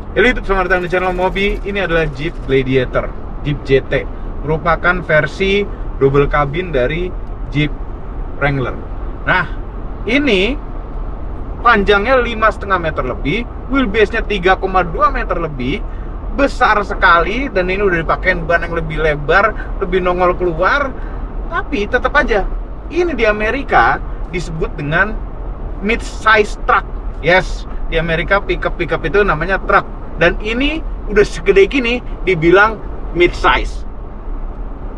Halo YouTube, selamat datang di channel Mobi. Ini adalah Jeep Gladiator, Jeep GT. Merupakan versi double cabin dari Jeep Wrangler. Nah, ini panjangnya 5,5 meter lebih, wheelbase-nya 3,2 meter lebih, besar sekali, dan ini udah dipakein ban yang lebih lebar, lebih nongol keluar. Tapi tetap aja, ini di Amerika disebut dengan mid-size truck. Yes, di Amerika pickup itu namanya truck. Dan ini udah segede gini dibilang mid-size.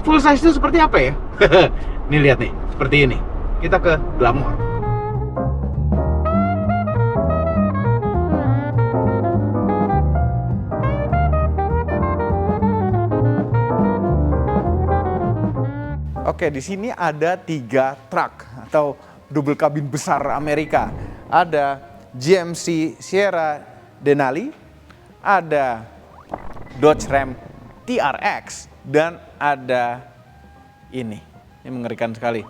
Full size itu seperti apa ya? Nih lihat nih, seperti ini. Kita ke Glamour. Oke, di sini ada 3 truk atau double cabin besar Amerika. Ada GMC Sierra Denali, ada Dodge Ram TRX, dan ada ini mengerikan sekali,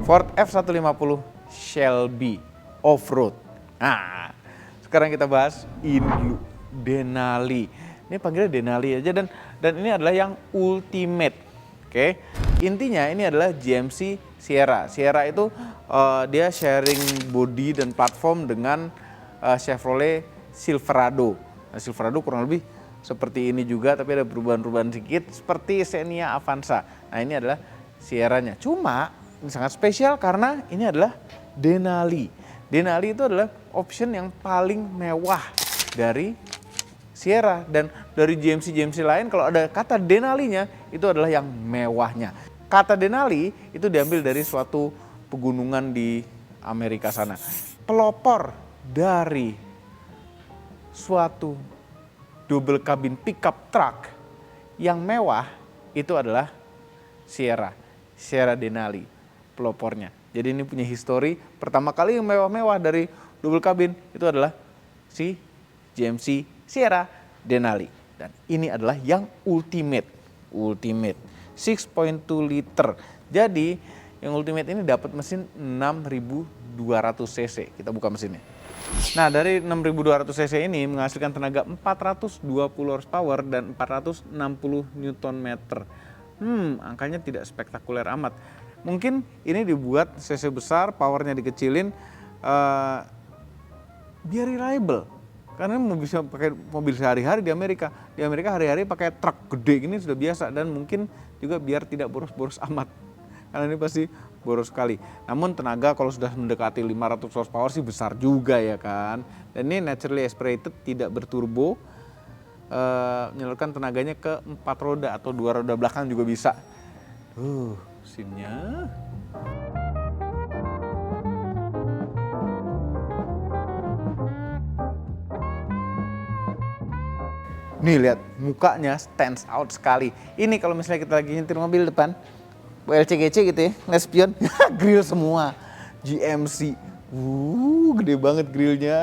Ford F-150 Shelby Off-Road. Nah, sekarang kita bahas ini dulu, Denali. Ini panggilnya Denali aja, dan ini adalah yang ultimate. Oke, intinya ini adalah GMC Sierra. Sierra itu dia sharing body dan platform dengan Chevrolet Silverado. Nah, Silverado kurang lebih seperti ini juga, tapi ada perubahan-perubahan sedikit seperti Xenia Avanza. Nah, ini adalah Sierra-nya. Cuma ini sangat spesial karena ini adalah Denali. Denali itu adalah option yang paling mewah dari Sierra, dan dari GMC lain kalau ada kata Denali-nya itu adalah yang mewahnya. Kata Denali itu diambil dari suatu pegunungan di Amerika sana. Pelopor dari suatu double cabin pickup truck yang mewah itu adalah Sierra Denali, pelopornya. Jadi ini punya histori, pertama kali yang mewah-mewah dari double cabin itu adalah si GMC Sierra Denali. Dan ini adalah yang ultimate 6.2 liter. Jadi yang ultimate ini dapat mesin 6.200 cc. Kita buka mesinnya. Nah, dari 6.200 cc ini menghasilkan tenaga 420 horsepower dan 460 Nm. Angkanya tidak spektakuler amat. Mungkin ini dibuat cc besar, powernya dikecilin, biar reliable. Karena mau bisa pakai mobil sehari-hari di Amerika. Di Amerika hari-hari pakai truk gede gini sudah biasa, dan mungkin juga biar tidak boros-boros amat. Karena ini pasti boros sekali. Namun tenaga kalau sudah mendekati 500 horsepower sih besar juga ya kan. Dan ini naturally aspirated, tidak berturbo. Menyalurkan tenaganya ke 4 roda atau 2 roda belakang juga bisa. Mesinnya. Nih lihat, mukanya stands out sekali. Ini kalau misalnya kita lagi nyetir mobil depan, LCGC gitu ya, ngeliat spion, grill semua. GMC, gede banget grillnya.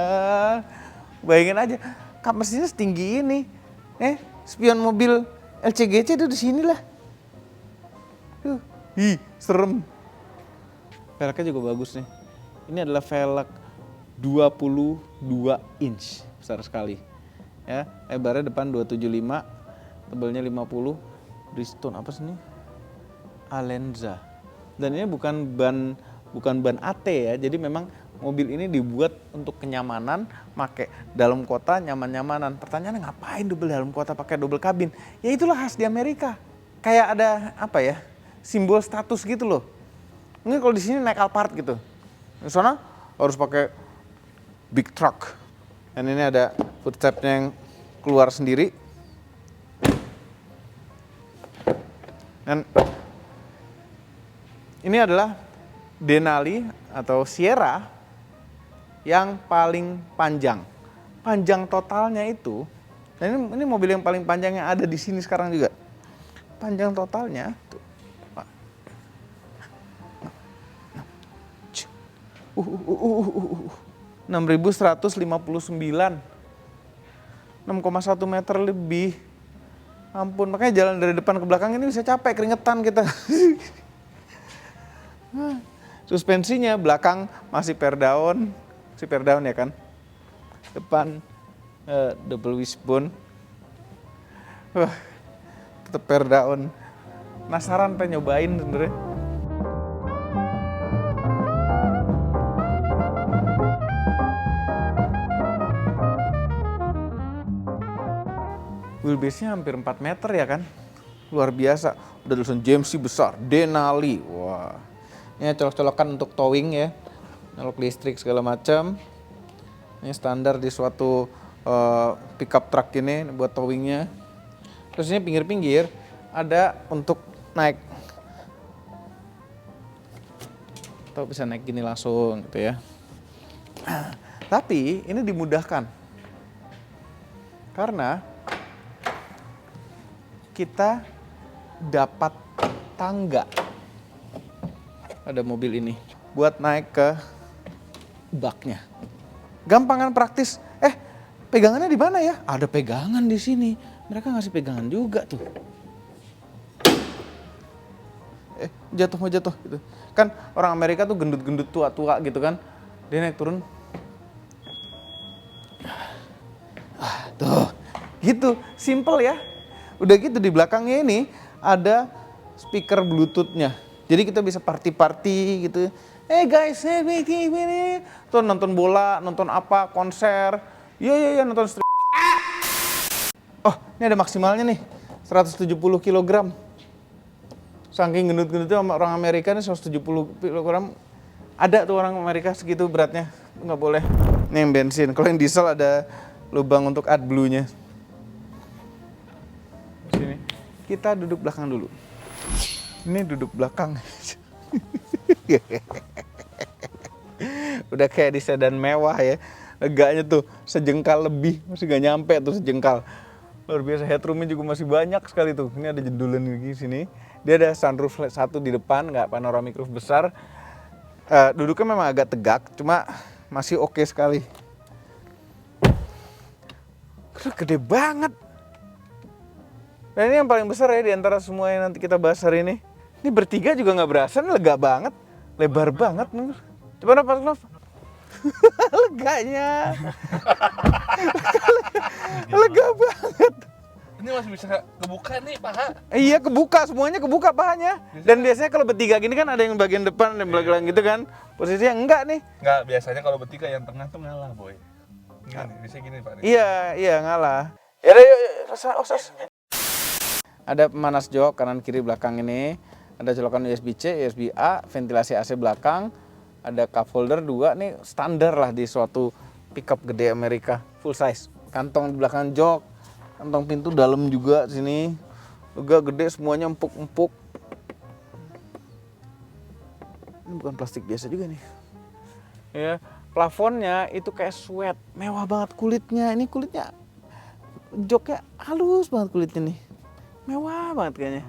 Bayangin aja, kap mesinnya setinggi ini. Spion mobil LCGC itu di sini lah. Serem. Velgnya juga bagus nih. Ini adalah velg 22 inch, besar sekali. Ya, lebarnya depan 275, tebalnya 50. Bridgestone apa sih ini? Alenza. Dan ini bukan ban AT ya. Jadi memang mobil ini dibuat untuk kenyamanan, pakai dalam kota nyaman-nyamanan. Pertanyaannya ngapain dalam kota pakai double cabin? Ya itulah khas di Amerika. Kayak ada apa ya? Simbol status gitu loh. Mungkin kalau di sini naik Alphard gitu. Di sana harus pakai big truck. Dan ini ada footstepnya yang keluar sendiri. Dan ini adalah Denali atau Sierra yang paling panjang. Panjang totalnya itu, dan ini mobil yang paling panjang yang ada di sini sekarang juga. Panjang totalnya tuh. 6.159, 6,1 meter lebih. Ampun, makanya jalan dari depan ke belakang ini bisa capek, keringetan kita. Suspensinya belakang masih per down ya kan. Depan double wishbone. Wah, tetep pair down. Penasaran pengen nyobain sebenernya. Wheelbase-nya hampir 4 meter ya kan? Luar biasa. Udah tulisan GMC besar, Denali. Wah. Ini colok-colokan untuk towing ya. Nyolok listrik segala macam. Ini standar di suatu pickup truck ini buat towingnya. Terus ini pinggir-pinggir ada untuk naik. Atau bisa naik gini langsung gitu ya. Tapi ini dimudahkan. Karena kita dapat tangga. Ada mobil ini buat naik ke baknya. Gampangan praktis. Pegangannya di mana ya? Ada pegangan di sini. Mereka ngasih pegangan juga tuh. Jatuh mau jatuh gitu. Kan orang Amerika tuh gendut-gendut tua-tua gitu kan. Dia naik turun. Tuh. Gitu, simple ya. Udah gitu di belakangnya ini ada speaker Bluetooth-nya. Jadi kita bisa party-party gitu. Guys, ini tuh nonton bola, nonton apa, konser. Iya nonton stream. Oh, ini ada maksimalnya nih. 170 kg. Saking gendut-gendutnya orang Amerika nih 170 kg. Ada tuh orang Amerika segitu beratnya. Nggak boleh. Ini yang bensin. Kalau yang diesel ada lubang untuk AdBlue-nya. Sini. Kita duduk belakang dulu. Ini duduk belakang. Udah kayak di sedan mewah ya. Leganya tuh sejengkal lebih. Masih gak nyampe tuh sejengkal. Luar biasa, headroomnya juga masih banyak sekali tuh. Ini ada jendulan di sini. Dia ada sunroof satu di depan, nggak panoramic roof besar. Duduknya memang agak tegak, cuma masih oke sekali. Gede banget. Dan ini yang paling besar ya di antara semua yang nanti kita bahas hari ini. Ini bertiga juga nggak berasa, ini lega banget. Lebar banget. Coba nafas, Nov. Leganya. Lega banget. Ini masih bisa kebuka nih paha. Iya kebuka, semuanya kebuka pahanya. Dan biasanya kalau bertiga gini kan ada yang bagian depan dan belakang gitu kan. Posisinya enggak nih. Enggak, biasanya kalau bertiga yang tengah tuh ngalah, boy. Enggak nih, bisa gini Pak. Iya ngalah. Ya udah yuk, rasa osas. Ada pemanas jok kanan kiri belakang ini. Ada colokan USB-C, USB-A, ventilasi AC belakang. Ada cup holder 2 nih standar lah di suatu pickup gede Amerika, full size. Kantong di belakang jok, kantong pintu dalam juga sini. Lega gede semuanya empuk-empuk. Ini bukan plastik biasa juga nih. Ya, plafonnya itu kayak suede, mewah banget kulitnya. Ini kulitnya joknya halus banget kulitnya nih. Mewah banget kayaknya.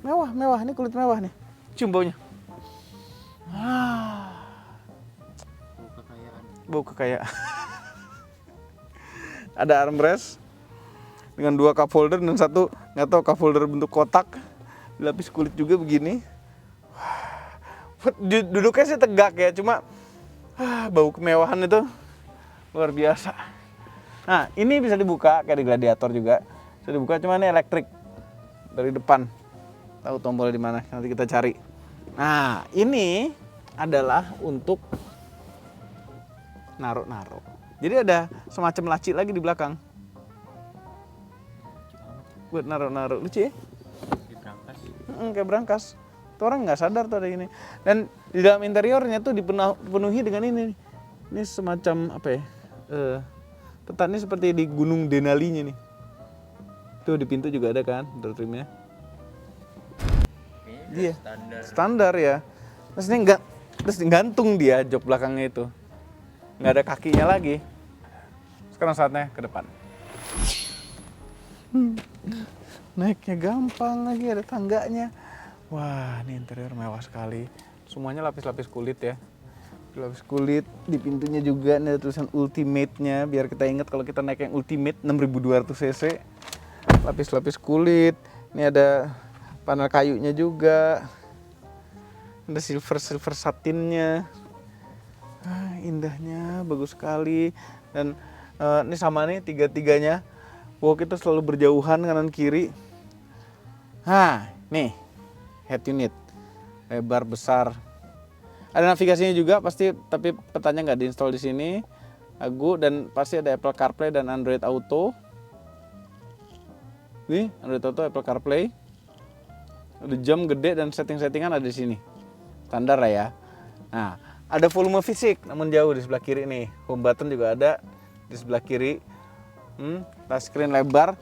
Mewah, ini kulit mewah nih. Cium baunya. Bau kekayaan. Ada armrest dengan 2 cup holder dan satu nggak tahu cup holder bentuk kotak, dilapis kulit juga begini. Duduknya sih tegak ya, cuma bau kemewahan itu luar biasa. Nah ini bisa dibuka kayak di Gladiator juga, bisa dibuka, cuma ini elektrik dari depan. Tahu tombol di mana? Nanti kita cari. Nah ini adalah untuk naruh. Jadi ada semacam laci lagi di belakang. Buat naruh. Lucu ya? Kayak berangkas. Tuh orang nggak sadar tuh ada ini. Dan di dalam interiornya tuh dipenuhi dengan ini. Ini semacam apa ya? Petannya seperti di Gunung Denalinya nih. Tuh di pintu juga ada kan, door trimnya. Iya, standar ya. Terus ini terus gantung dia jok belakangnya itu. Nggak ada kakinya lagi. Sekarang saatnya ke depan. Naiknya gampang lagi, ada tangganya. Wah, ini interior mewah sekali. Semuanya lapis-lapis kulit ya. Lapis kulit, di pintunya juga ada tulisan Ultimate-nya. Biar kita ingat kalau kita naik yang Ultimate 6200 cc. Lapis-lapis kulit. Ini ada panel kayunya juga. Ada silver satinnya. Indahnya, bagus sekali. Dan Ini sama nih tiga-tiganya. Wow, kita selalu berjauhan kanan kiri. Nah, nih head unit lebar besar. Ada navigasinya juga pasti, tapi petanya nggak diinstal di sini. Dan pasti ada Apple CarPlay dan Android Auto. Nih Android Auto, Apple CarPlay. Ada jam gede dan setting-settingan ada di sini. Standar lah ya. Nah, ada volume fisik namun jauh di sebelah kiri nih. Home button juga ada di sebelah kiri. Touchscreen lebar.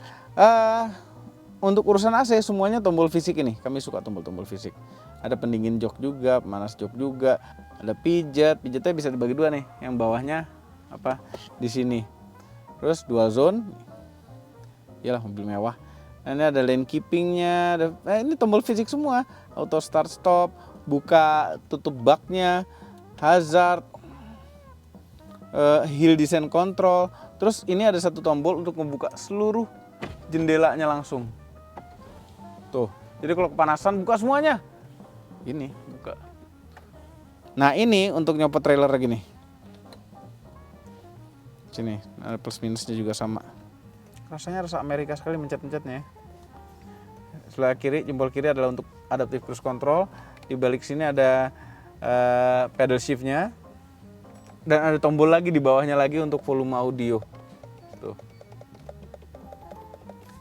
Untuk urusan AC semuanya tombol fisik ini. Kami suka tombol-tombol fisik. Ada pendingin jok juga, pemanas jok juga. Ada pijat. Pijatnya bisa dibagi dua nih. Yang bawahnya apa? Di sini. Terus dual zone. Iyalah mobil mewah. Nah, ini ada lane keepingnya. Ini tombol fisik semua. Auto start stop, buka tutup baknya, hazard, hill descent control. Terus ini ada satu tombol untuk membuka seluruh jendelanya langsung. Tuh, jadi kalau kepanasan buka semuanya. Ini buka. Nah ini untuk nyopot trailer gini. Sini ada plus minusnya juga sama. Rasanya rasa Amerika sekali mencet-mencetnya. Sebelah kiri, jempol kiri adalah untuk adaptive cruise control. Di balik sini ada pedal shiftnya. Dan ada tombol lagi di bawahnya lagi untuk volume audio. Tuh.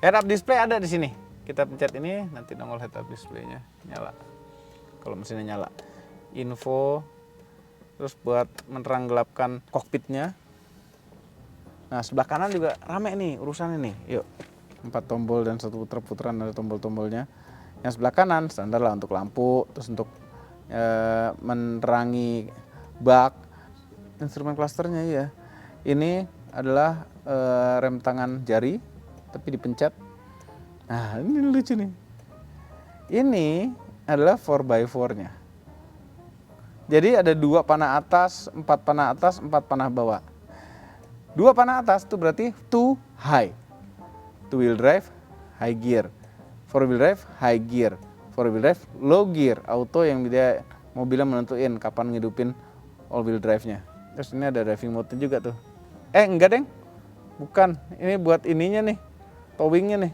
Head up display ada di sini. Kita pencet ini, nanti nongol head up displaynya nyala. Kalau mesinnya nyala. Info. Terus buat menerang gelapkan kokpitnya. Nah sebelah kanan juga rame nih urusan ini. Yuk, 4 tombol dan 1 puter-puteran ada tombol-tombolnya. Yang sebelah kanan standar lah untuk lampu, terus untuk menerangi bak. Instrumen clusternya ya. Ini adalah rem tangan jari, tapi dipencet. Nah ini lucu nih. Ini adalah 4x4-nya. Jadi ada 2 panah atas, 4 panah atas, 4 panah bawah. 2 panah atas itu berarti 2 high. 2 wheel drive, high gear. 4 wheel drive, high gear. 4 wheel drive, low gear. Auto yang dia mobilnya menentuin kapan ngidupin all wheel drive-nya. Terus ini ada driving mode-nya juga tuh. Enggak deng. Bukan, ini buat ininya nih. Towing-nya nih.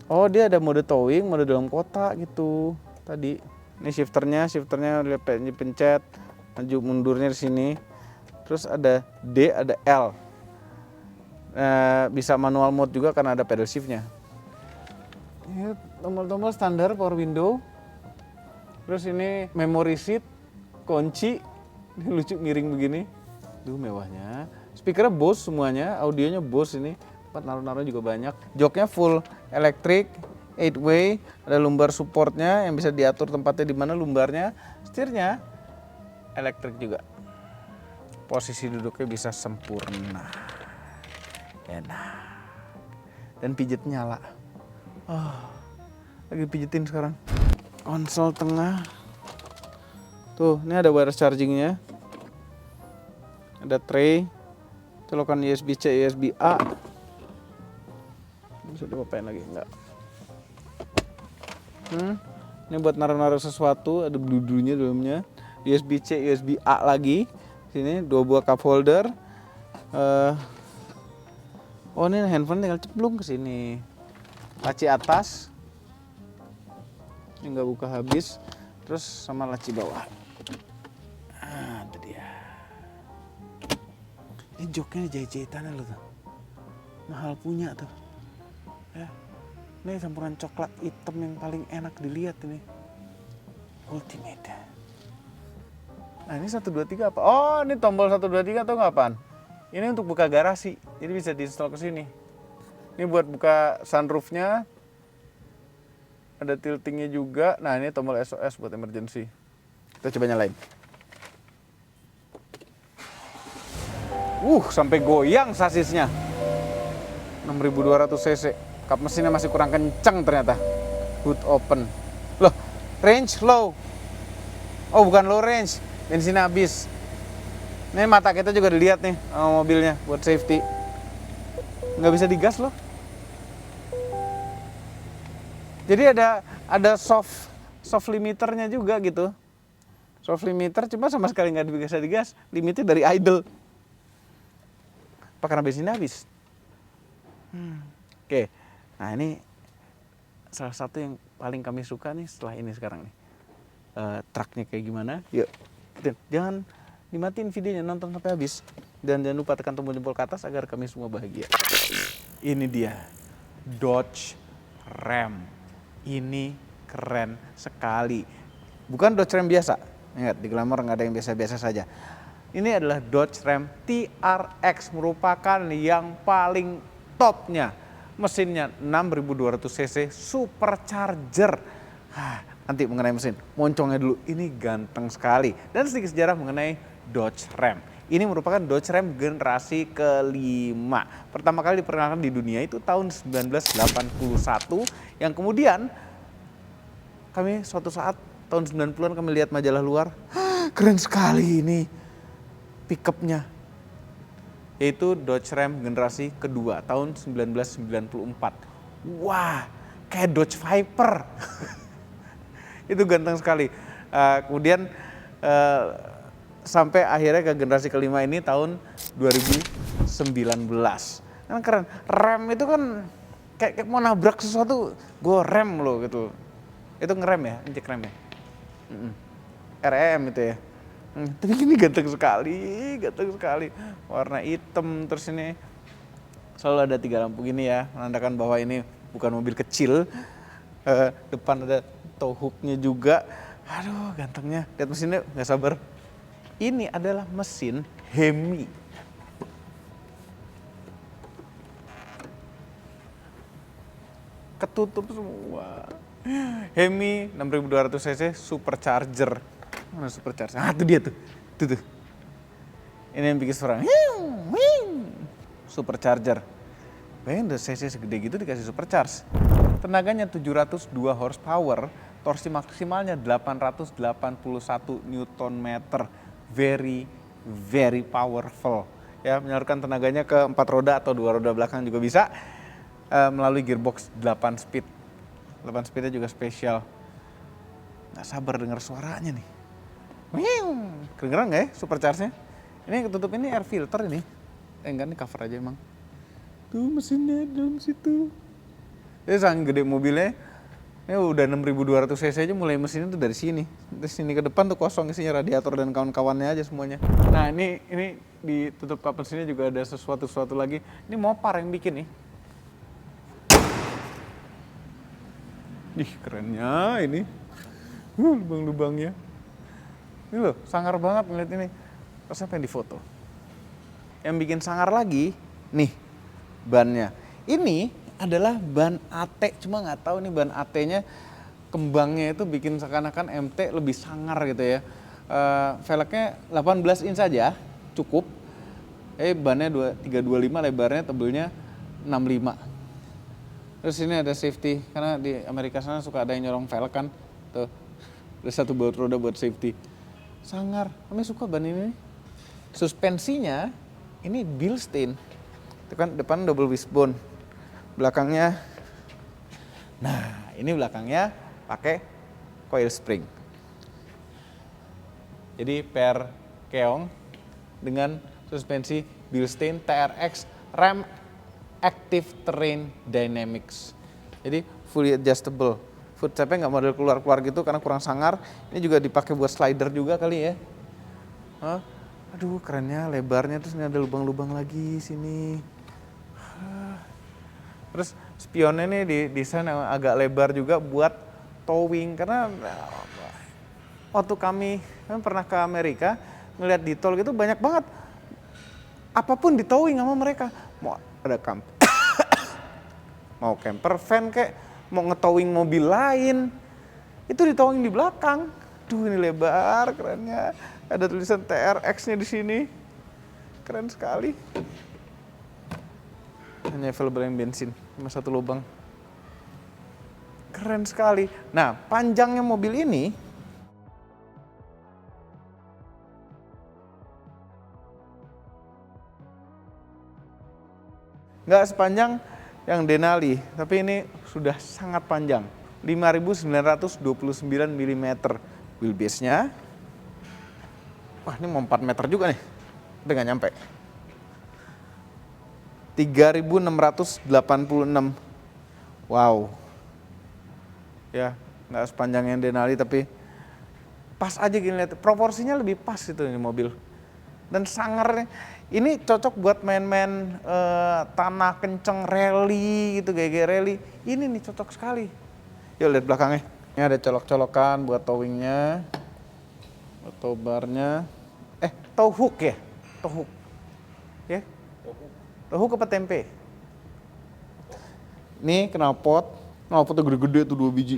Oh dia ada mode towing, mode dalam kota gitu. Tadi. Ini shifternya dipencet. Maju mundurnya di sini. Terus ada D, ada L. Bisa manual mode juga karena ada pedal shiftnya. Ini tombol-tombol standar power window. Terus ini memory seat, kunci. Ini lucu miring begini. Duh mewahnya. Speakernya Bose semuanya, audionya Bose ini. Tempat naruh-naruh juga banyak. Joknya full elektrik, 8-way. Ada lumbar supportnya yang bisa diatur tempatnya di mana lumbarnya. Setirnya elektrik juga. Posisi duduknya bisa sempurna. Enak. Dan pijet nyala. Lagi pijetin sekarang. Konsol tengah. Tuh, ini ada wireless chargingnya. Ada tray. Colokan USB-C, USB-A. Bisa diapain lagi? Enggak. Ini buat naruh-naruh sesuatu. Ada bludunya dalamnya. USB-C, USB-A lagi. Sini 2 buah cup holder. Oh ini handphone tinggal ceplung ke sini. Laci atas. Ini nggak buka habis. Terus sama laci bawah. Itu dia. Ini joknya jahit-jahitannya loh tuh. Mahal punya tuh. Ya. Ini campuran coklat hitam yang paling enak dilihat ini. Ultimate. Nah ini 1, 2, 3 apa? Oh ini tombol 1, 2, 3 atau nggak apaan? Ini untuk buka garasi, jadi bisa diinstal ke sini. Ini buat buka sunroofnya. Ada tiltingnya juga. Nah ini tombol SOS buat emergency. Kita coba nyalain. Sampai goyang sasisnya. 6200 cc. Kap mesinnya masih kurang kencang ternyata. Hood open. Loh, range low. Oh bukan low range. Bensin habis. Ini mata kita juga dilihat nih sama mobilnya buat safety. Nggak bisa digas loh. Jadi ada soft limiternya juga gitu. Soft limiter cuma sama sekali nggak bisa digas. Limitnya dari idle. Apa karena bensinnya habis? Oke, nah ini salah satu yang paling kami suka nih setelah ini sekarang nih. Truknya kayak gimana? Yuk, jangan dimatiin videonya, nonton sampai habis. Dan jangan lupa tekan tombol jempol ke atas agar kami semua bahagia. Ini dia, Dodge Ram. Ini keren sekali. Bukan Dodge Ram biasa. Ingat, di Glamour nggak ada yang biasa-biasa saja. Ini adalah Dodge Ram TRX, merupakan yang paling topnya. Mesinnya 6.200 cc supercharger. Nanti mengenai mesin, moncongnya dulu. Ini ganteng sekali. Dan sedikit sejarah mengenai Dodge Ram. Ini merupakan Dodge Ram generasi kelima. Pertama kali diperkenalkan di dunia itu tahun 1981. Yang kemudian kami suatu saat tahun 90-an kami lihat majalah luar. Keren sekali ini pickupnya. Yaitu Dodge Ram generasi kedua tahun 1994. Wah, kayak Dodge Viper. Itu ganteng sekali. Kemudian sampai akhirnya ke generasi kelima ini tahun 2019. Kan keren. Rem itu kan kayak mau nabrak sesuatu, gue rem loh gitu. Itu ngerem ya, injek rem ya. REM itu ya. Tapi ini ganteng sekali. Warna hitam, terus ini selalu ada 3 lampu gini ya, menandakan bahwa ini bukan mobil kecil. Depan ada tow hook-nya juga. Aduh, gantengnya. Lihat mesinnya, nggak sabar. Ini adalah mesin Hemi. Ketutup semua. Hemi 6.200 cc supercharger. Mana supercharger? Itu dia tuh. Tuh. Ini yang bikin suara. Supercharger. Bayangin udah cc segede gitu dikasih supercharge. Tenaganya 702 horsepower, torsi maksimalnya 881 Nm. Very powerful. Ya, menyalurkan tenaganya ke 4 roda atau 2 roda belakang juga bisa. Melalui gearbox 8 speed. 8 speednya juga spesial. Nggak sabar dengar suaranya nih. Kedengeran nggak ya supercharge-nya? Ini ketutup, ini air filter ini. Enggak, ini cover aja emang. Tuh mesinnya dalam situ. Ini saking gede mobilnya. Ini udah 6.200 cc aja, mulai mesinnya tuh dari sini. Dari sini ke depan tuh kosong, isinya radiator dan kawan-kawannya aja semuanya. Nah ini ditutup kap mesinnya juga ada sesuatu lagi. Ini Mopar yang bikin nih. Ih, kerennya ini. Lubang-lubangnya. Ini loh, sangar banget ngeliat ini. Rasanya pengen difoto. Yang bikin sangar lagi, nih bannya. Ini adalah ban AT, cuma nggak tahu nih ban AT-nya kembangnya itu bikin seakan-akan MT lebih sangar gitu ya. Velgnya 18 in saja, cukup. Bannya 325, lebarnya, tebelnya 65. Terus ini ada safety, karena di Amerika sana suka ada yang nyorong velg kan. Tuh, ada satu baut roda buat safety. Sangar, kami suka ban ini. Suspensinya, ini Bilstein. Itu kan depan double wishbone. Belakangnya, nah ini belakangnya pakai coil spring. Jadi pair keong dengan suspensi Bilstein TRX Ram Active Terrain Dynamics. Jadi fully adjustable. Footstepnya nggak model keluar-keluar gitu karena kurang sangar. Ini juga dipakai buat slider juga kali ya. Aduh, kerennya, lebarnya, terus ini ada lubang-lubang lagi sini. Terus spionnya ini didesain yang agak lebar juga buat towing, karena waktu kami pernah ke Amerika ngeliat di tol gitu banyak banget apapun di towing sama mereka. Mau ada mau camper van kayak mau ngetowing mobil lain itu ditowing di belakang. Duh, ini lebar, kerennya. Ada tulisan TRX-nya di sini, keren sekali. Hanya available yang bensin, cuma 1 lubang. Keren sekali. Nah, panjangnya mobil ini nggak sepanjang yang Denali, tapi ini sudah sangat panjang. 5.929 mm wheelbase-nya. Wah, ini mau 4 meter juga nih. Udah nggak nyampe. 3.686. Wow. Ya, nggak sepanjang yang Denali tapi pas aja gini, lihat proporsinya lebih pas itu ini mobil. Dan sangarnya ini cocok buat main-main tanah kenceng rally gitu, gaya-gaya rally. Ini nih cocok sekali. Yuk lihat belakangnya. Ini ada colok-colokan buat towingnya, buat tow barnya. Tow hook ya, tow hook. Ya, tow hook apa tempe? Ini knalpotnya gede-gede tuh 2 biji.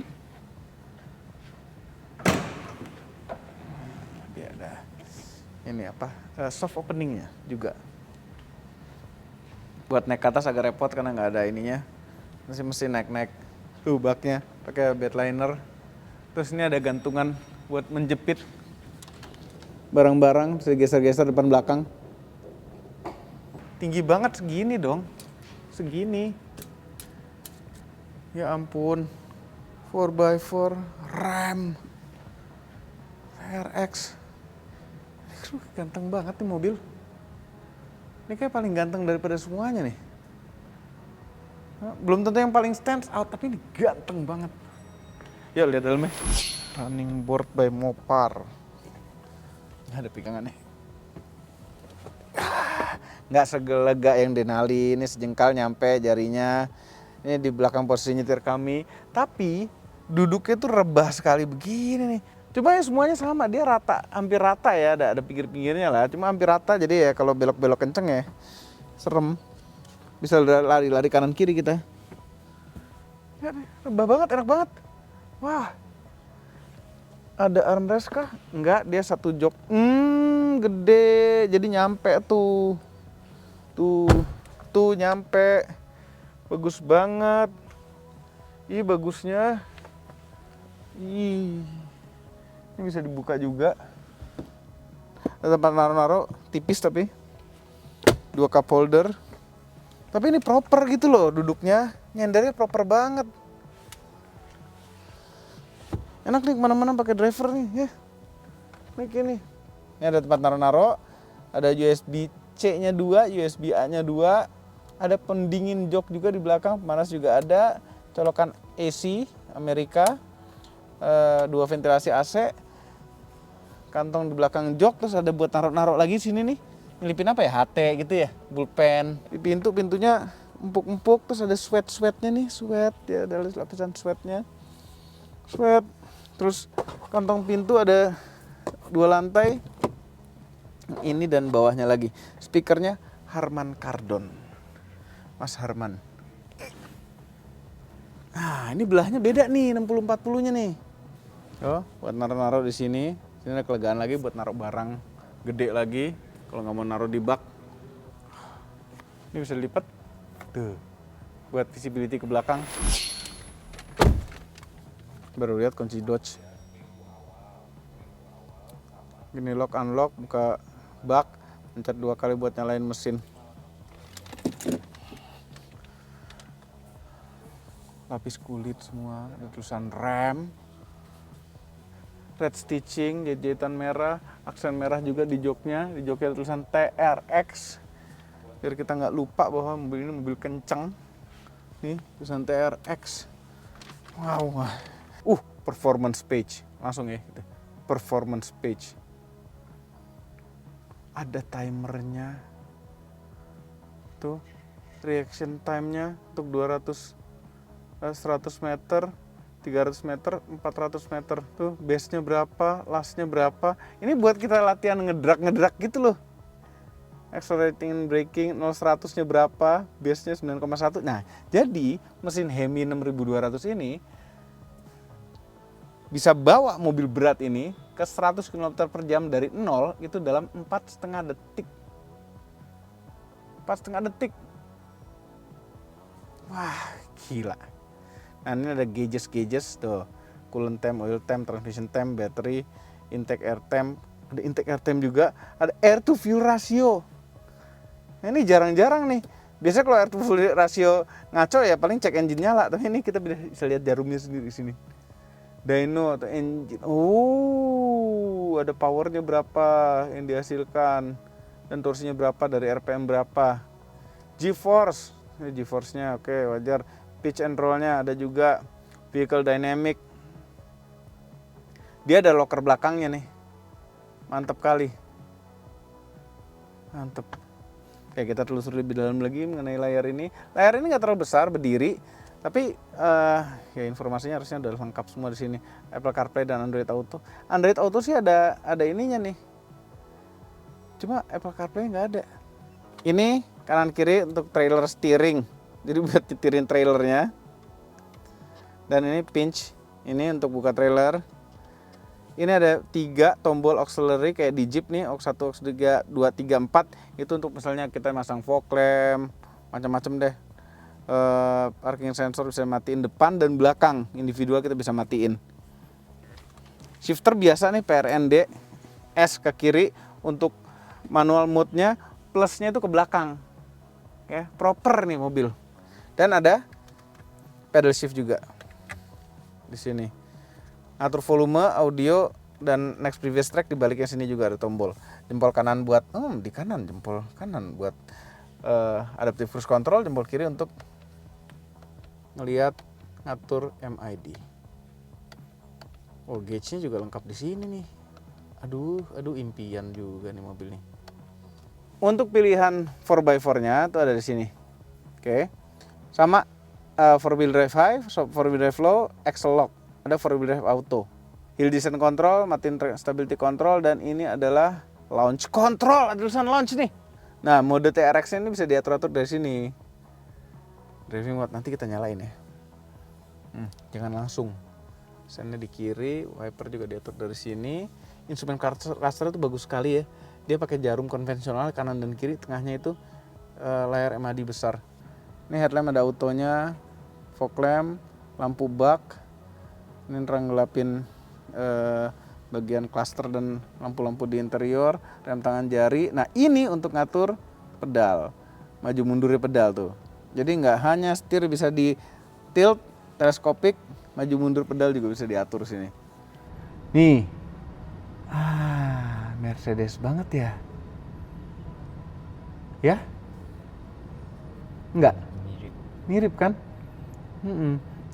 Dia ada ini apa? Soft openingnya juga. Buat naik ke atas agak repot karena nggak ada ininya. Masih mesti naik-naik tuh baknya pakai bedliner. Terus ini ada gantungan buat menjepit barang-barang, bisa geser-geser depan belakang. Tinggi banget segini dong. Segini. Ya ampun. 4x4 RAM RX. Ganteng banget nih mobil. Ini kayak paling ganteng daripada semuanya nih. Belum tentu yang paling stand out, tapi ini ganteng banget. Yuk lihat dalamnya. Running board by Mopar. Ada pegangannya. Nggak segelega yang Denali, ini sejengkal nyampe jarinya. Ini di belakang posisi nyetir kami. Tapi duduknya tuh rebah sekali begini nih. Cuma ya semuanya sama, dia rata, hampir rata ya, ada pinggir-pinggirnya lah. Cuma hampir rata, jadi ya kalau belok-belok kenceng ya serem. Bisa lari-lari kanan kiri kita. Ya, rebah banget, enak banget. Wah. Ada armrest kah? Enggak, dia satu jok. Gede. Jadi nyampe tuh. Tuh nyampe. Bagus banget. Ih, bagusnya. Ih. Ini bisa dibuka juga. Ada tempat naruh-naruh, tipis tapi. 2 cup holder. Tapi ini proper gitu loh duduknya. Nyendernya proper banget. Enak nih kemana-mana pakai driver nih ya. Nih gini. Ini ada tempat naruh-naruh. Ada USB-C-nya 2, USB-A-nya 2. Ada pendingin jok juga di belakang, pemanas juga ada. Colokan AC Amerika. 2 ventilasi AC. Kantong di belakang jok, terus ada buat naruh-naruh lagi sini nih. Nyelipin apa ya? HT gitu ya, bullpen. Di pintunya empuk-empuk, terus ada sweat-sweatnya nih, sweat ya, ada lapisan sweatnya. Sweat. Terus kantong pintu ada 2 lantai. Ini dan bawahnya lagi. Speakernya Harman Kardon. Mas Harman. Nah, ini belahnya beda nih, 60-40-nya nih. Oh, buat naruh-naruh di sini. Sini ada kelegaan lagi buat naruh barang gede lagi. Kalau nggak mau naruh di bak. Ini bisa dilipat. Tuh. Buat visibility ke belakang. Baru lihat kunci Dodge. Gini lock unlock, buka bak, pencet 2 kali buat nyalain mesin. Lapis kulit semua, ada tulisan RAM. Red stitching, jahitan merah, aksen merah juga di joknya ada tulisan TRX. Biar kita nggak lupa bahwa mobil ini mobil kencang. Nih, tulisan TRX. Wow. Performance page. Langsung ya, gitu. Performance page. Ada timernya. Tuh, reaction time-nya untuk 100 meter, 300 meter, 400 meter. Tuh, base-nya berapa, last-nya berapa. Ini buat kita latihan ngedrak gitu loh. Accelerating and braking 0-100-nya berapa, base-nya 9,1. Nah, jadi mesin Hemi 6200 ini bisa bawa mobil berat ini ke 100 km per jam dari 0 itu dalam 4,5 detik. 4,5 detik. Wah, gila. Nah, ini ada gauges tuh. Coolant temp, oil temp, transmission temp, battery, intake air temp. Ada intake air temp juga. Ada air to fuel ratio. Nah, ini jarang-jarang nih. Biasanya kalau air to fuel ratio ngaco ya paling cek engine nyala. Tapi ini kita bisa lihat jarumnya sendiri di sini. Dyno atau engine. Ada powernya berapa yang dihasilkan dan torsinya berapa dari RPM berapa. GeForce. Ini GeForce-nya oke, wajar. Pitch and roll-nya ada juga. Vehicle dynamic. Dia ada locker belakangnya nih. Mantap kali. Mantap. Oke, kita telusuri lebih dalam lagi mengenai layar ini. Layar ini nggak terlalu besar, berdiri. Tapi ya informasinya harusnya udah lengkap semua di sini. Apple CarPlay dan Android Auto. Android Auto sih ada ininya nih. Cuma Apple CarPlay nggak ada. Ini kanan kiri untuk trailer steering. Jadi buat nyetirin trailernya. Dan ini pinch. Ini untuk buka trailer. Ini ada 3 tombol auxiliary kayak di Jeep nih, aux 1, aux 3, 2, 3, 4. Itu untuk misalnya kita masang fog lamp, macam-macam deh. Parking sensor bisa matiin depan dan belakang. Individual kita bisa matiin. Shifter biasa nih PRND S ke kiri untuk manual mode-nya, plusnya itu ke belakang. Ya, proper nih mobil. Dan ada pedal shift juga di sini. Atur volume, audio, dan next previous track. Di baliknya sini juga ada tombol. Jempol kanan buat di kanan, jempol kanan buat adaptive cruise control, jempol kiri untuk ngelihat ngatur MID. Oh, gauge-nya juga lengkap di sini nih. Aduh impian juga nih mobil nih. Untuk pilihan 4x4-nya itu ada di sini. Oke. Sama 4-wheel drive high, 4-wheel drive low, axle lock. Ada 4-wheel drive auto. Hill descent control, matiin stability control, dan ini adalah launch control. Ada tulisan launch nih. Nah, mode TRX ini bisa diatur-atur dari sini. Driving mode nanti kita nyalain ya. Jangan langsung. Sennya di kiri, wiper juga diatur dari sini. Instrumen cluster itu bagus sekali ya. Dia pakai jarum konvensional kanan dan kiri, tengahnya itu layar MHD besar. Ini headlamp ada autonya, fog lamp, lampu bak. Ini terang gelapin bagian cluster dan lampu-lampu di interior, rem tangan jari. Nah, ini untuk ngatur pedal, maju mundurnya pedal tuh. Jadi nggak hanya setir, bisa di tilt, teleskopik, maju mundur pedal juga bisa diatur sini. Nih, Mercedes banget ya. Ya? Enggak? Mirip kan?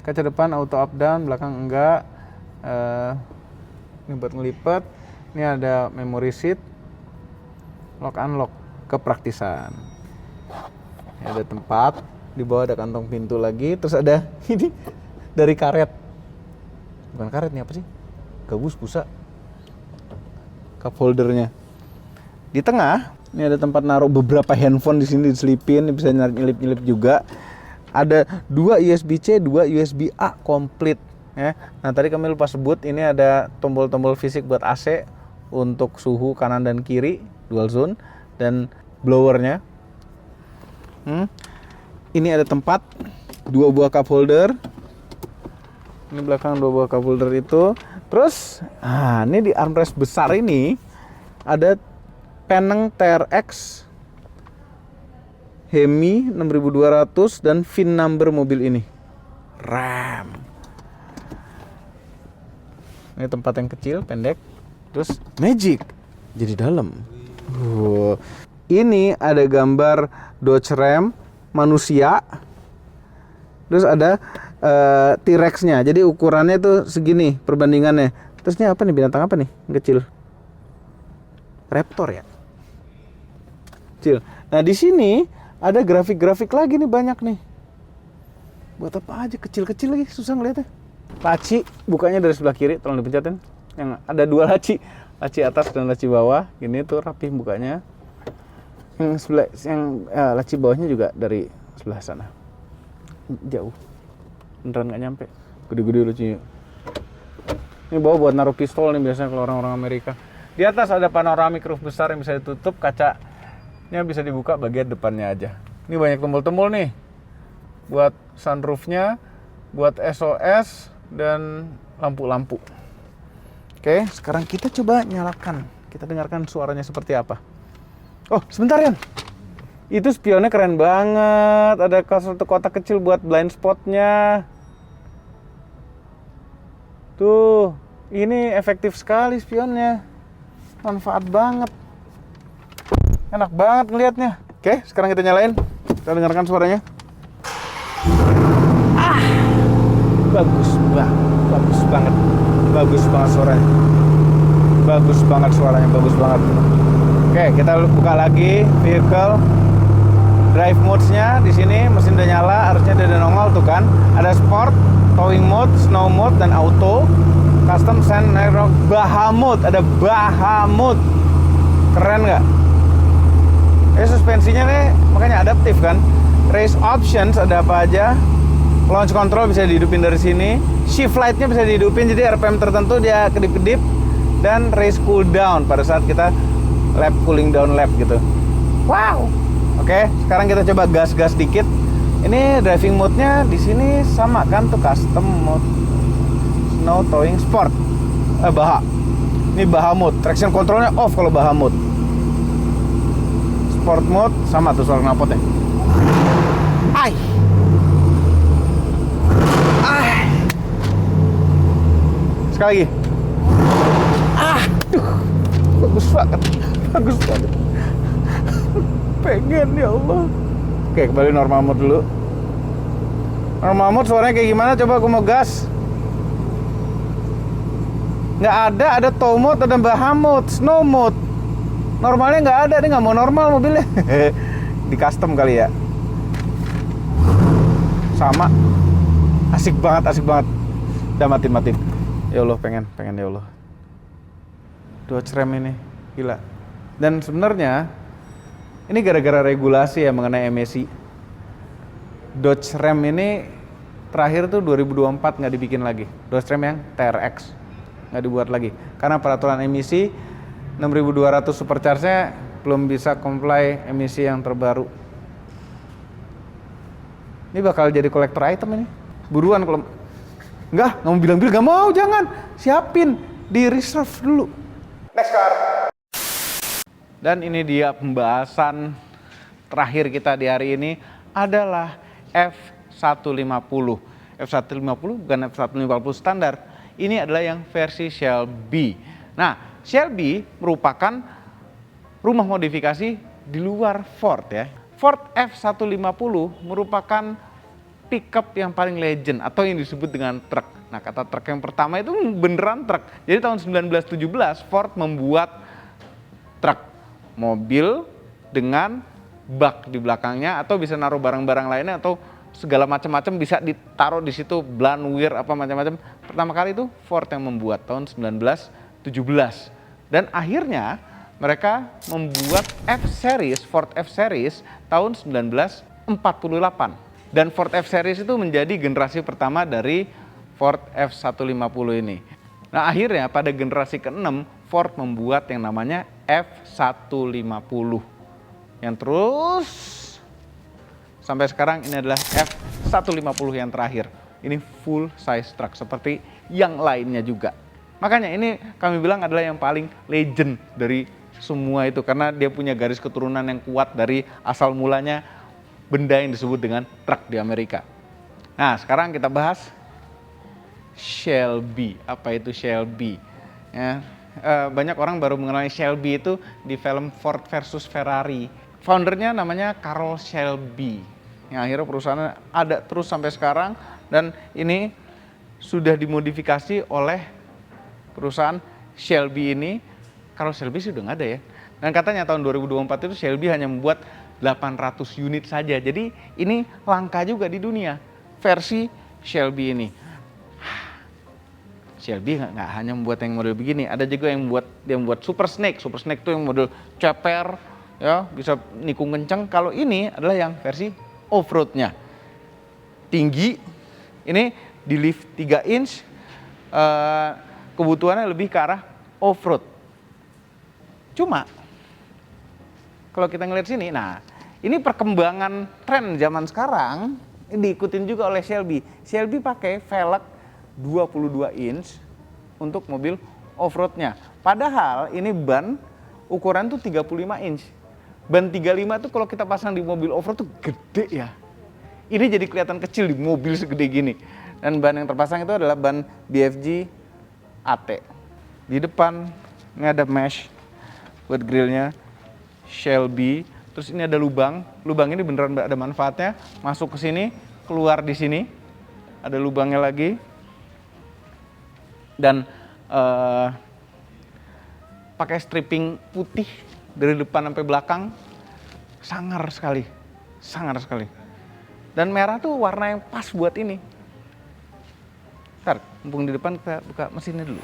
Kaca depan auto up down, belakang enggak. Ini buat ngelipet. Ini ada memory seat, lock unlock, kepraktisan. Ini ada tempat, di bawah ada kantong pintu lagi, terus ada ini dari karet. Bukan karet nih, apa sih? Gabus, busa. Cup holdernya. Di tengah, ini ada tempat naruh beberapa handphone di sini diselipin, bisa nyelip-nyelip juga. Ada 2 USB-C, 2 USB-A komplit ya. Nah, tadi kami lupa sebut, ini ada tombol-tombol fisik buat AC untuk suhu kanan dan kiri, dual zone, dan blowernya. Ini ada tempat 2 buah cup holder. Ini belakang 2 buah cup holder itu. Terus, ini di armrest besar ini ada Peneng TRX Hemi 6200 dan VIN number mobil ini. RAM. Ini tempat yang kecil, pendek. Terus Magic jadi dalam. Ini ada gambar Dodge Ram manusia. Terus ada T-Rex-nya. Jadi ukurannya tuh segini perbandingannya. Terus ini apa nih, binatang apa nih? Yang kecil. Raptor ya. Kecil. Nah, di sini ada grafik-grafik lagi nih, banyak nih. Buat apa aja, kecil-kecil lagi, susah ngeliatnya. Laci bukanya dari sebelah kiri, tolong dipencetin. Yang ada 2 laci, laci atas dan laci bawah. Gini tuh rapih bukanya. Laci bawahnya juga dari sebelah sana. Jauh. Beneran nggak nyampe. Gede-gede lacinya. Ini bawah buat naruh pistol nih biasanya kalau orang-orang Amerika. Di atas ada panoramic roof besar yang bisa ditutup, kacanya bisa dibuka bagian depannya aja. Ini banyak tombol-tombol nih. Buat sunroofnya, buat SOS, dan lampu-lampu. Oke, sekarang kita coba nyalakan. Kita dengarkan suaranya seperti apa. Oh, sebentar Yan. Itu spionnya keren banget. Ada satu kotak kecil buat blind spotnya. Tuh, ini efektif sekali spionnya. Manfaat banget. Enak banget ngelihatnya. Oke, sekarang kita nyalain. Kita Kita dengarkan suaranya. Bagus banget. Bagus banget suaranya. Bagus banget suaranya, bagus banget. Oke, kita buka lagi vehicle drive modes-nya. Di sini mesin udah nyala, harusnya udah nongol tuh kan. Ada sport, towing mode, snow mode, dan auto. Custom Sand Narrow Bahamut, ada Bahamut. Keren nggak? Ini suspensinya nih, makanya adaptif kan. Race options ada apa aja. Launch control bisa dihidupin dari sini. Shift light-nya bisa dihidupin, jadi RPM tertentu dia kedip-kedip. Dan race cool down pada saat kita lap cooling down lap gitu. Wow. Oke, sekarang kita coba gas-gas dikit. Ini driving mode-nya di sini sama kan tuh, custom mode. Snow towing sport. Baha. Ini Baha mode. Traction controlnya off kalau Baha mode. Sport mode sama tuh suara knalpotnya. Ai. Sekali lagi. Bagus banget. Pengen, ya Allah. Oke, kembali normal mode dulu. Normal mode suaranya kayak gimana? Coba aku mau gas. Nggak ada tow mode, ada Baha mode, snow mode. Normalnya nggak ada, dia nggak mau normal mobilnya. Di custom kali ya. Sama. Asik banget. Udah matiin. Ya Allah, pengen ya Allah. Dodge Ram ini, gila. Dan sebenarnya ini gara-gara regulasi ya mengenai emisi. Dodge Ram ini terakhir tuh 2024 nggak dibikin lagi. Dodge Ram yang TRX nggak dibuat lagi karena peraturan emisi 6.200 supercharge-nya belum bisa comply emisi yang terbaru. Ini bakal jadi collector item ini. Buruan kalau nggak mau bilang-bilang, nggak mau, jangan, siapin di reserve dulu. Next car. Dan ini dia pembahasan terakhir kita di hari ini adalah F150. F150 bukan F150 standar. Ini adalah yang versi Shelby. Nah, Shelby merupakan rumah modifikasi di luar Ford ya. Ford F150 merupakan pickup yang paling legend atau yang disebut dengan truk. Nah, kata truk yang pertama itu beneran truk. Jadi tahun 1917 Ford membuat truk, mobil dengan bak di belakangnya atau bisa naruh barang-barang lainnya atau segala macam-macam bisa ditaruh di situ, Blanwir apa macam-macam. Pertama kali itu Ford yang membuat tahun 1917. Dan akhirnya mereka membuat F-Series, Ford F-Series tahun 1948. Dan Ford F-Series itu menjadi generasi pertama dari Ford F150 ini. Nah, akhirnya pada generasi ke-6 Ford membuat yang namanya F150. Yang terus sampai sekarang ini adalah F150 yang terakhir. Ini full size truck seperti yang lainnya juga. Makanya ini kami bilang adalah yang paling legend dari semua itu karena dia punya garis keturunan yang kuat dari asal mulanya benda yang disebut dengan truk di Amerika. Nah, sekarang kita bahas Shelby. Apa itu Shelby? Ya, banyak orang baru mengenai Shelby itu di film Ford versus Ferrari. Foundernya namanya Carroll Shelby. Yang akhirnya perusahaannya ada terus sampai sekarang dan ini sudah dimodifikasi oleh perusahaan Shelby ini. Carroll Shelby sudah nggak ada ya. Dan katanya tahun 2024 itu Shelby hanya membuat 800 unit saja. Jadi ini langka juga di dunia versi Shelby ini. Shelby nggak hanya membuat yang model begini, ada juga yang membuat Super Snake. Super Snake itu yang model ceper, ya bisa nikung kenceng. Kalau ini adalah yang versi off-roadnya. Tinggi, ini di lift 3 inch, kebutuhannya lebih ke arah off-road. Cuma kalau kita ngeliat sini, nah ini perkembangan tren zaman sekarang ini diikutin juga oleh Shelby. Shelby pakai velg 22 inch untuk mobil off-roadnya. Padahal ini ban ukuran tuh 35 inch. Ban 35 tuh kalau kita pasang di mobil off-road tuh gede ya. Ini jadi kelihatan kecil di mobil segede gini. Dan ban yang terpasang itu adalah ban BFG AT. Di depan ini ada mesh buat grillnya Shelby. Terus ini ada lubang. Lubang ini beneran ada manfaatnya. Masuk ke sini, keluar di sini. Ada lubangnya lagi. Dan pakai stripping putih dari depan sampai belakang. Sangar sekali. Sangar sekali. Dan merah tuh warna yang pas buat ini. Ntar, mumpung di depan kita buka mesinnya dulu.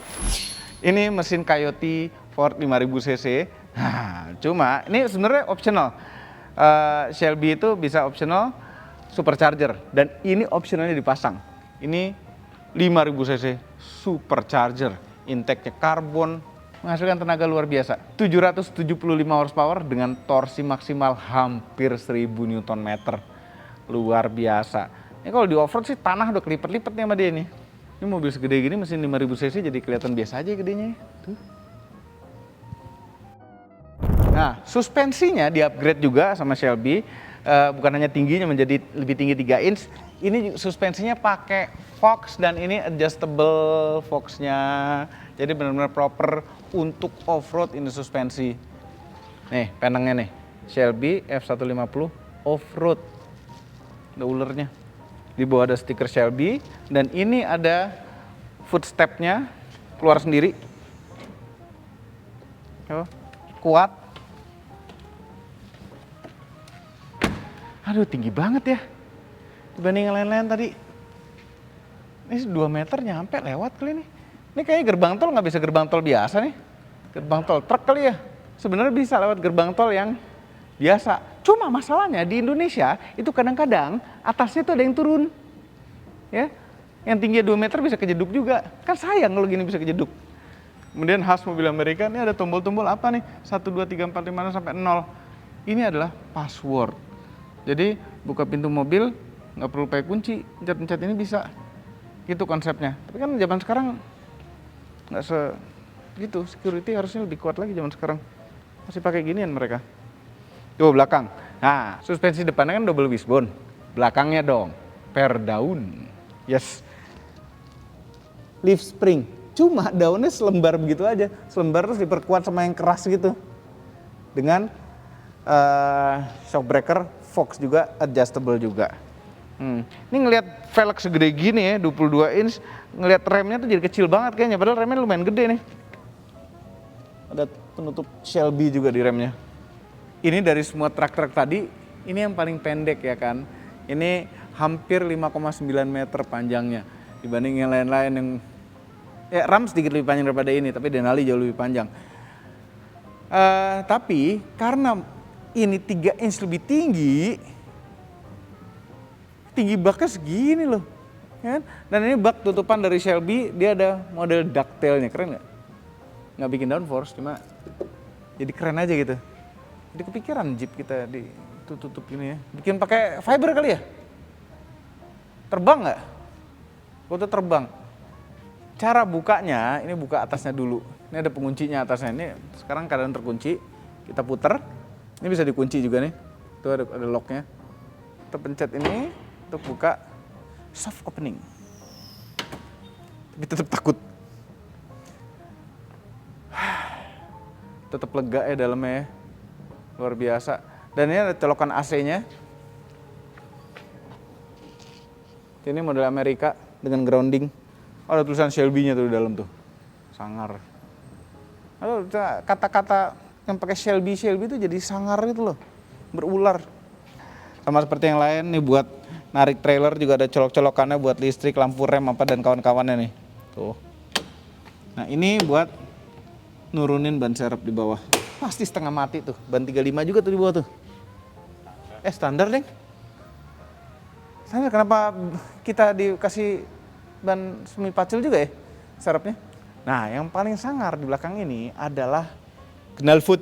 Ini mesin Coyote Ford 5000 cc. Nah, cuma ini sebenarnya optional. Shelby itu bisa optional supercharger dan ini optionalnya dipasang. Ini 5000 cc supercharger, intake-nya karbon, menghasilkan tenaga luar biasa. 775 horsepower dengan torsi maksimal hampir 1000 Nm. Luar biasa. Ini kalau di off-road sih tanah udah kelipet-lipet nih sama dia nih. Ini mobil segede gini mesin 5000 cc jadi kelihatan biasa aja gedenya. Tuh. Nah, suspensinya di-upgrade juga sama Shelby. Bukan hanya tingginya menjadi lebih tinggi 3 inch. Ini suspensinya pakai Fox dan ini adjustable Fox-nya. Jadi benar-benar proper untuk off-road ini suspensi. Nih, penengnya nih. Shelby F150 off-road. Ada ulernya. Di bawah ada stiker Shelby dan ini ada footstep-nya keluar sendiri. Kuat. Aduh, tinggi banget ya. Dibanding yang lain-lain tadi. Ini 2 meter nyampe lewat kali nih. Ini kayaknya gerbang tol nggak bisa gerbang tol biasa nih. Gerbang tol truk kali ya. Sebenarnya bisa lewat gerbang tol yang biasa. Cuma masalahnya di Indonesia itu kadang-kadang atasnya tuh ada yang turun. Ya. Yang tingginya 2 meter bisa kejeduk juga. Kan sayang kalau gini bisa kejeduk. Kemudian khas mobil Amerika ini ada tombol-tombol apa nih? 1, 2, 3, 4, 5, 6, sampai 0. Ini adalah password. Jadi buka pintu mobil nggak perlu pakai kunci, pencet-pencet ini bisa. Gitu konsepnya. Tapi kan zaman sekarang nggak gitu, security harusnya lebih kuat lagi zaman sekarang. Masih pakai ginian mereka. Coba belakang. Nah, suspensi depannya kan double wishbone. Belakangnya dong, per daun. Yes. Leaf spring. Cuma daunnya selembar begitu aja. Selembar terus diperkuat sama yang keras gitu. Dengan shock breaker, Fox juga, adjustable juga. Ini ngelihat velg segede gini ya, 22 inch. Ngelihat remnya tuh jadi kecil banget kayaknya. Padahal remnya lumayan gede nih. Ada penutup Shelby juga di remnya. Ini dari semua truk-truk tadi, ini yang paling pendek ya kan. Ini hampir 5,9 meter panjangnya. Dibanding yang lain-lain yang ya Ram sedikit lebih panjang daripada ini, tapi Denali jauh lebih panjang. Tapi karena ini 3 inch lebih tinggi baknya segini loh. Ya kan? Dan ini bak tutupan dari Shelby, dia ada model ducktail-nya, keren nggak? Nggak bikin downforce, cuma jadi keren aja gitu. Jadi kepikiran Jeep kita ditutup ini ya. Bikin pakai fiber kali ya? Terbang nggak? Foto terbang. Cara bukanya, ini buka atasnya dulu. Ini ada penguncinya atasnya. Ini sekarang keadaan terkunci. Kita puter. Ini bisa dikunci juga nih. Itu ada locknya. Kita pencet ini untuk buka soft opening. Tapi tetap takut. Tetap lega ya dalamnya ya. Luar biasa. Dan ini ada colokan AC-nya. Ini model Amerika dengan grounding. Oh, ada tulisan Shelby-nya tuh di dalam tuh. Sangar. Lalu kata-kata yang pakai Shelby itu jadi sangar gitu loh. Berular. Sama seperti yang lain nih buat narik trailer juga ada colok-colokannya buat listrik, lampu rem apa dan kawan-kawannya nih. Tuh. Nah, ini buat nurunin ban serep di bawah. Pasti setengah mati tuh. Ban 35 juga tuh di bawah tuh. Standar deh. Standar, kenapa kita dikasih ban semi pacul juga ya serepnya? Nah, yang paling sangar di belakang ini adalah knalpot.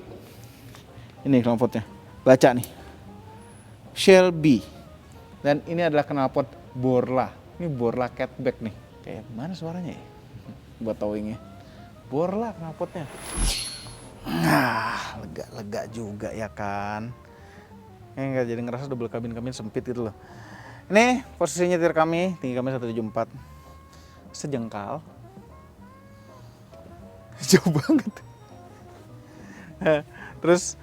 Ini knalpotnya. Baca nih. Shelby. Dan ini adalah knalpot Borla. Ini Borla catback nih. Kayak mana suaranya ya? Buat towingnya. Borla knalpotnya. Nah, lega-lega juga ya kan. Enggak jadi ngerasa double kabin sempit gitu loh. Ini posisinya tir kami, tinggi kami 174. Sejengkal. Jauh banget. Terus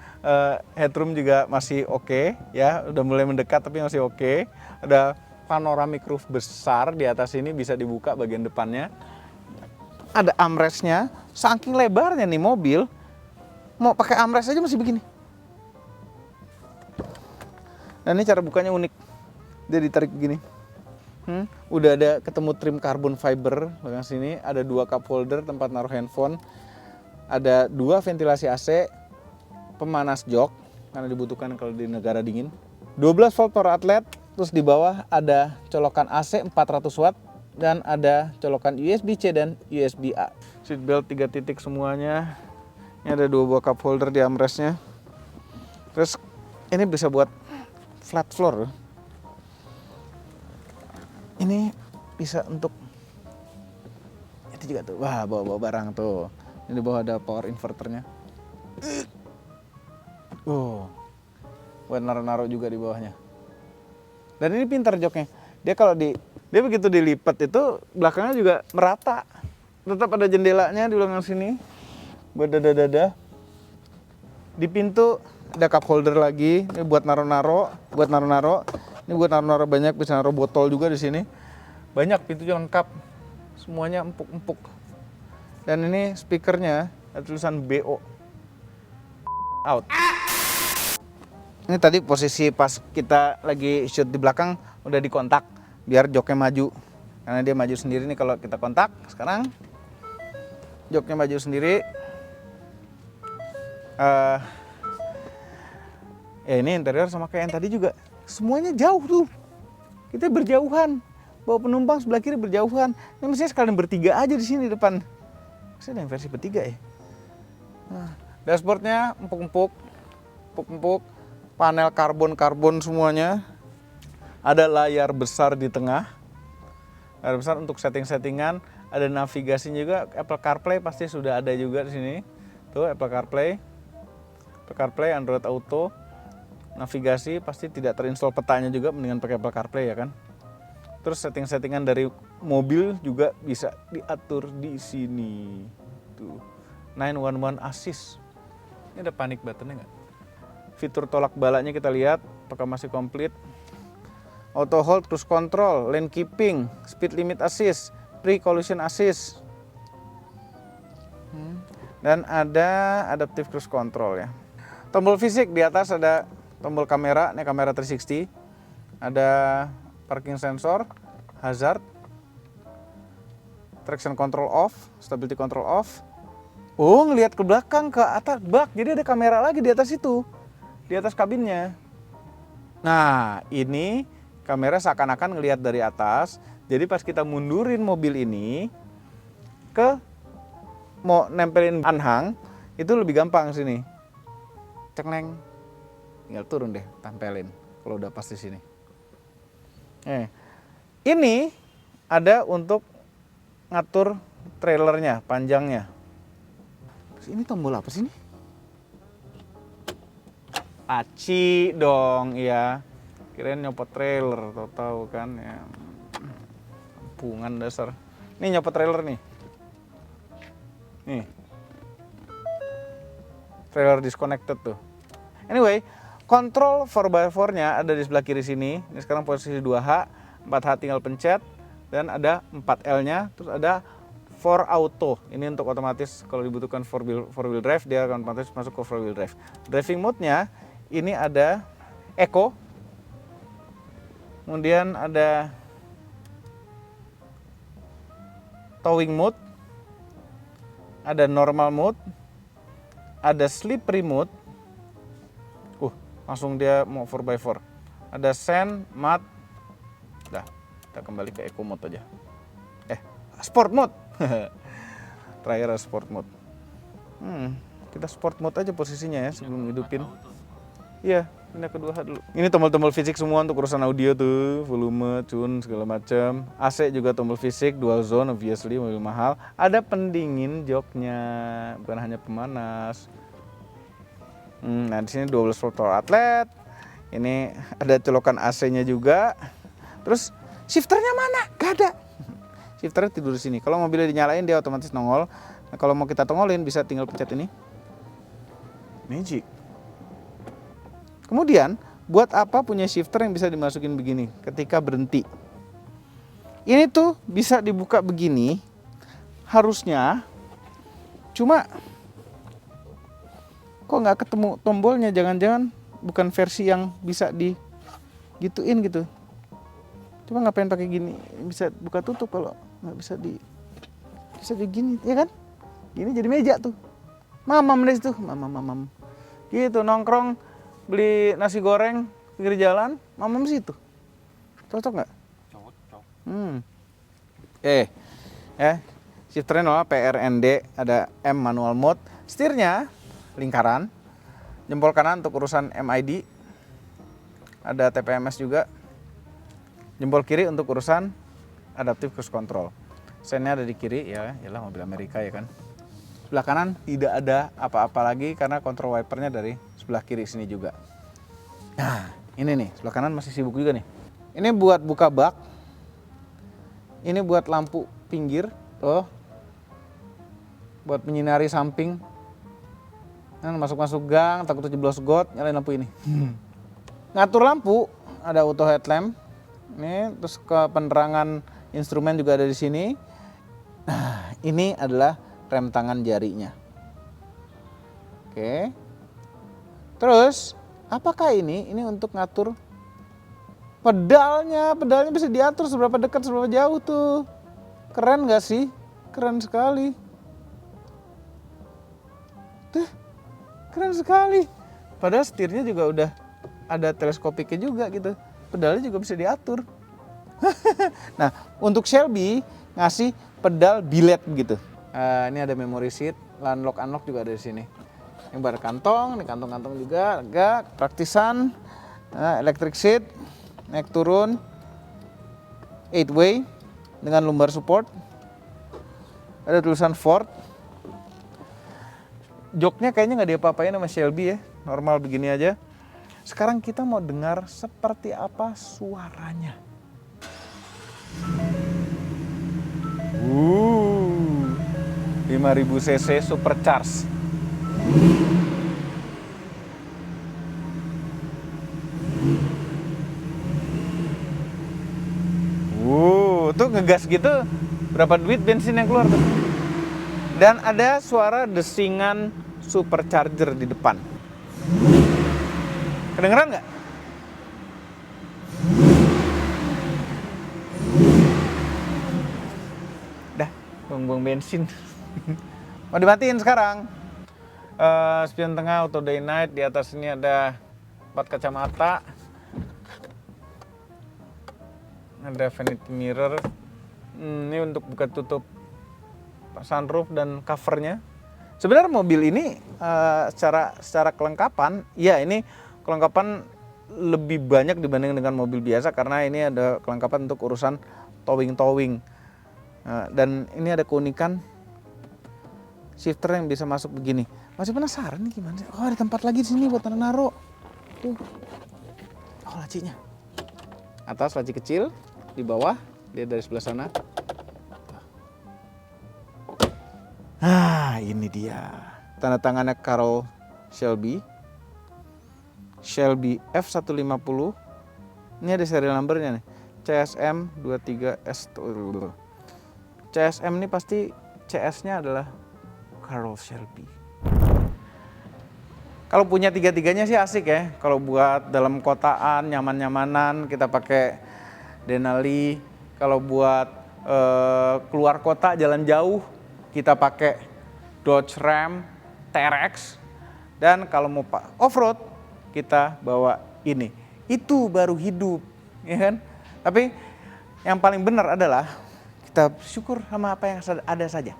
headroom juga masih oke, ya, udah mulai mendekat tapi masih oke. Ada panoramic roof besar di atas ini, bisa dibuka bagian depannya. Ada armrestnya, saking lebarnya nih mobil, mau pakai armrest aja masih begini. Dan ini cara bukanya unik, dia ditarik begini. Udah ada ketemu trim carbon fiber bagian sini, ada 2 cup holder tempat naruh handphone, ada 2 ventilasi AC, pemanas jok karena dibutuhkan kalau di negara dingin, 12 volt power outlet, terus di bawah ada colokan AC 400 watt dan ada colokan USB-C dan USB-A. Seatbelt 3 titik semuanya. Ini ada 2 buah cup holder di armrestnya. Terus ini bisa buat flat floor. Ini bisa untuk itu juga tuh, wah, bawa barang tuh. Ini di bawah ada power inverternya. Buat naruh-naruh juga di bawahnya. Dan ini pintar joknya. Dia begitu dilipat itu belakangnya juga merata. Tetap ada jendelanya di belakang sini. Buat dada-dada. Di pintu ada cup holder lagi. Ini buat naruh-naruh. Ini buat naruh-naruh banyak, bisa naruh botol juga di sini. Banyak, pintunya lengkap. Semuanya empuk-empuk. Dan ini speakernya ada tulisan BO. Out. Ini tadi posisi pas kita lagi shoot di belakang udah dikontak biar joknya maju. Karena dia maju sendiri nih kalau kita kontak. Sekarang joknya maju sendiri. Ya ini interior sama kayak yang tadi juga. Semuanya jauh tuh. Kita berjauhan. Bawa penumpang sebelah kiri berjauhan. Ini mestinya sekalian bertiga aja di sini depan. Masih ada yang versi bertiga ya. Nah, dashboardnya empuk-empuk. Panel karbon semuanya. Ada layar besar di tengah. Layar besar untuk setting-settingan. Ada navigasinya juga. Apple CarPlay pasti sudah ada juga di sini. Tuh Apple CarPlay, Android Auto. Navigasi pasti tidak terinstall petanya juga, mendingan pakai Apple CarPlay ya kan. Terus setting-settingan dari mobil juga bisa diatur di sini. Tuh. 911 assist. Ini ada panic buttonnya nggak? Fitur tolak balanya kita lihat, apakah masih komplit. Auto hold, cruise control, lane keeping, speed limit assist, pre-collision assist. Dan ada adaptive cruise control ya. Tombol fisik di atas ada tombol kamera, ini kamera 360. Ada parking sensor, hazard, traction control off, stability control off. Oh, ngelihat ke belakang, ke atas bak. Jadi ada kamera lagi di atas itu. Di atas kabinnya. Nah, ini kamera seakan-akan ngelihat dari atas. Jadi pas kita mundurin mobil ini ke mau nempelin anhang, itu lebih gampang sini. Cekleng. Tinggal turun deh, tempelin kalau udah pas di sini. Ini ada untuk ngatur trailernya, panjangnya. Terus ini tombol apa sih ini? Aci dong, iya. Kirain nyopot trailer, tahu kan ya. Kampungan dasar. Nih nyopot trailer nih. Nih. Trailer disconnected tuh. Anyway, kontrol 4x4-nya ada di sebelah kiri sini. Ini sekarang posisi 2H, 4H tinggal pencet. Dan ada 4L-nya, terus ada 4 auto. Ini untuk otomatis kalau dibutuhkan 4 wheel drive, dia akan otomatis masuk ke 4 wheel drive. Driving mode-nya ini ada Eco. Kemudian ada towing mode. Ada normal mode. Ada slippery mode. Langsung dia mau 4x4. Ada sand, mud. Udah, kita kembali ke eco mode aja. Sport mode. Terakhir sport mode. Kita sport mode aja posisinya ya sebelum hidupin. Iya, pindah ke 2H dulu. Ini tombol-tombol fisik semua untuk urusan audio tuh, volume, tune, segala macam. AC juga tombol fisik, dual zone, obviously mobil mahal. Ada pendingin joknya, bukan hanya pemanas. Nah di sini 12 volt power outlet. Ini ada colokan AC-nya juga. Terus shifternya mana? Gak ada. Shifternya tidur di sini. Kalau mobilnya dinyalain dia otomatis nongol. Nah, kalau mau kita tongolin bisa tinggal pencet ini. Magic. Kemudian, buat apa punya shifter yang bisa dimasukin begini ketika berhenti? Ini tuh bisa dibuka begini, harusnya, cuma kok nggak ketemu tombolnya, jangan-jangan bukan versi yang bisa digituin gitu. Cuma ngapain pakai gini, bisa buka tutup kalau nggak bisa gini, ya kan? Gini jadi meja tuh, mamam deh tuh, mamam. Gitu nongkrong. Beli nasi goreng pinggir jalan, mamam situ. Cocok nggak? Cocok. Shifternya normal PRND, ada M manual mode. Setirnya lingkaran, jempol kanan untuk urusan MID, ada TPMS juga. Jempol kiri untuk urusan adaptive cruise control. Sennya ada di kiri, ya, yalah mobil Amerika ya kan. Sebelah kanan tidak ada apa-apa lagi karena control wipernya dari sebelah kiri sini juga. Nah, ini nih, sebelah kanan masih sibuk juga nih. Ini buat buka bak. Ini buat lampu pinggir, tuh. Buat menyinari samping. Nah, masuk-masuk gang, takut jeblos got, nyalain lampu ini. Ngatur lampu, ada auto headlamp. Ini terus ke penerangan instrumen juga ada di sini. Nah, ini adalah rem tangan jarinya. Oke. Terus, apakah ini? Ini untuk ngatur pedalnya. Pedalnya bisa diatur seberapa dekat, seberapa jauh tuh. Keren gak sih? Keren sekali. Tuh, keren sekali. Padahal setirnya juga udah ada teleskopiknya juga gitu. Pedalnya juga bisa diatur. Nah, untuk Shelby ngasih pedal bilet gitu. Ini ada memory seat, unlock juga ada di sini. Yang bar kantong, ini kantong-kantong juga, agak praktisan. Electric seat, naik turun, 8-way dengan lumbar support. Ada tulisan Ford. Joknya kayaknya nggak diapa-apain sama Shelby ya, normal begini aja. Sekarang kita mau dengar seperti apa suaranya. 5000 cc supercharged. Tuh ngegas gitu berapa duit bensin yang keluar tuh. Dan ada suara desingan supercharger di depan. Kedengeran nggak? Dah, buang-buang bensin. Mau dimatiin sekarang. Spion tengah auto day night, di atas ini ada 4 kacamata. Ada vanity mirror. Ini untuk buka tutup sunroof dan covernya. Sebenarnya mobil ini secara kelengkapan, ya ini kelengkapan lebih banyak dibanding dengan mobil biasa karena ini ada kelengkapan untuk urusan towing. Dan ini ada keunikan shifter yang bisa masuk begini. Masih penasaran nih gimana sih? Oh, ada tempat lagi di sini buat naruh. Tuh. Oh, lacinya. Atas laci kecil, di bawah dia dari sebelah sana. Nah, ini dia. Tanda tangannya Carroll Shelby. Shelby F150. Ini ada serial numbernya nih. CSM 23S. CSM ini pasti CS-nya adalah Carroll Shelby. Kalau punya tiga-tiganya sih asik ya. Kalau buat dalam kotaan, nyaman-nyamanan, kita pakai Denali. Kalau buat keluar kota, jalan jauh, kita pakai Dodge Ram TRX. Dan kalau mau off-road, kita bawa ini. Itu baru hidup, ya kan? Tapi yang paling benar adalah kita syukur sama apa yang ada saja.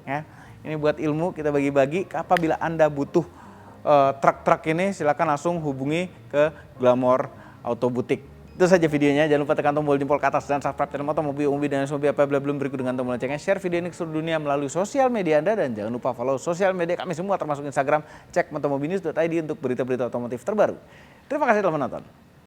Ya, ini buat ilmu kita bagi-bagi. Apabila Anda butuh truk-truk ini, silakan langsung hubungi ke Glamour Auto Boutique. Itu saja videonya. Jangan lupa tekan tombol jempol ke atas dan subscribe channel Motomobil Umbi dan Mobil apa belum berikut dengan tombol loncengnya. Share video ini ke seluruh dunia melalui sosial media Anda dan jangan lupa follow sosial media kami semua termasuk Instagram. Cek motomobilnews.id untuk berita-berita otomotif terbaru. Terima kasih telah menonton.